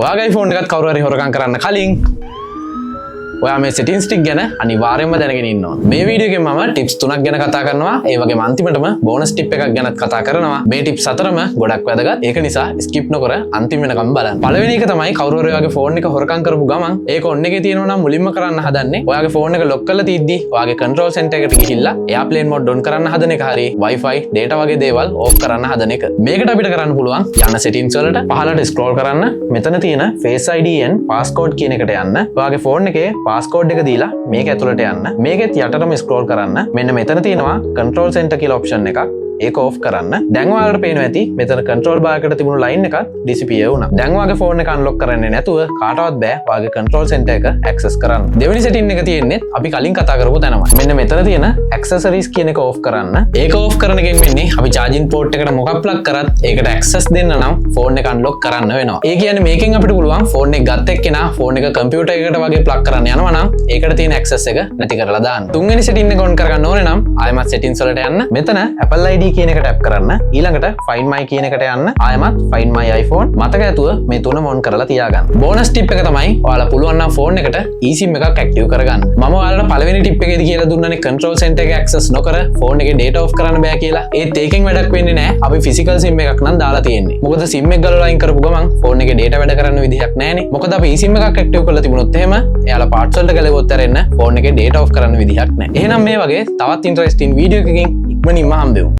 ඔයාගේ iPhone එකත් කවුරු හරි හොරකම් කරන්න කලින් ඔයා මේ settings ටික ගැන අනිවාර්යයෙන්ම දැනගෙන ඉන්න ඕන. මේ වීඩියෝ එකෙන් මම tips 3ක් ගැන කතා කරනවා. ඒ වගේම අන්තිමටම bonus tip එකක් ගැනත් කතා කරනවා. මේ tips හතරම ගොඩක් වැදගත්. ඒක නිසා skip නොකර අන්තිම වෙනකම් බලන්න. පළවෙනි එක තමයි කවුරු හරි ඔයාගේ phone එක හොරකම් කරපු ගමන් ඒක on එකේ තියෙනවා නම් මුලින්ම කරන්න හදන්නේ ඔයාගේ phone එක lock කරලා තියද්දි ඔයාගේ control center එකට ගිහිල්ලා airplane mode on කරන්න හදන එක හරි wifi data වගේ දේවල් off කරන්න හදන එක. මේකට අපිට කරන්න පුළුවන් යන්න settings වලට පහළට scroll කරන්න. මෙතන තියෙන face ID and passcode කියන එකට යන්න. ඔයාගේ phone එකේ passcode එක දීලා මේක ඇතුළට යන්න. මේකෙත් යටටම scroll කරන්න. මෙන්න මෙතන තියෙනවා control center කියලා option එකක්. ඒක off කරන්න. දැන් ඔයාලට පේනවා ඇති මෙතන control bar එකට තිබුණු line එකත් disappear වුණා. දැන් ඔයාගේ phone එක unlock කරන්නේ නැතුව කාටවත් බෑ ඔයාගේ control center එක access කරන්න. දෙවෙනි setting එක තියෙන්නේ අපි කලින් කතා කරපු තැනමයි. මෙන්න මෙතන තියෙන accessories කියන එක off කරන්න. ඒක off කරන එකෙන් වෙන්නේ අපි charging port එකට මොකක් plug කරත් ඒකට access දෙන්න නම් phone එක unlock කරන්න වෙනවා. ඒ කියන්නේ මේකෙන් අපිට පුළුවන් phone එක ගත්ත එක්කෙනා phone එක computer එකකට වගේ plug කරන්න යනවා නම් ඒකට තියෙන access එක නැති කරලා දාන්න. තුන්වෙනි setting එක on කරගන්න ඕනේ නම් ආයෙමත් settings වලට යන්න. මෙතන Apple ID කියන එක ටැප් කරන්න. ඊළඟට Find My කියන එකට යන්න. ආයෙමත් Find My iPhone. මතක ඇතුව මේ තුනම on කරලා තියාගන්න. බෝනස් ටිප් එක තමයි ඔයාලා පුළුවන් නම් phone එකට eSIM එකක් active කරගන්න. මම ඔයාලට පළවෙනි ටිප් එකේදී කියලා දුන්නනේ control center එක access නොකර phone එකේ data off කරන්න බෑ කියලා. ඒත් ඒකෙන් වැඩක් වෙන්නේ නැහැ. අපි physical SIM එකක් නම් දාලා තියෙන්නේ. මොකද SIM එක ගලවලා අයින් කරපු ගමන් phone එකේ data වැඩ කරන්න විදිහක් නැහැනේ. මොකද අපි eSIM එකක් active කරලා තිබුණොත් එහෙම එයාලා parts වලට ගලවුවොත් ඇරෙන්න phone එකේ data off කරන්න විදිහක් නැහැ. එහෙනම් මේ වගේ තවත් interesting video එකකින් ඉක්මනින්ම හම්බෙමු.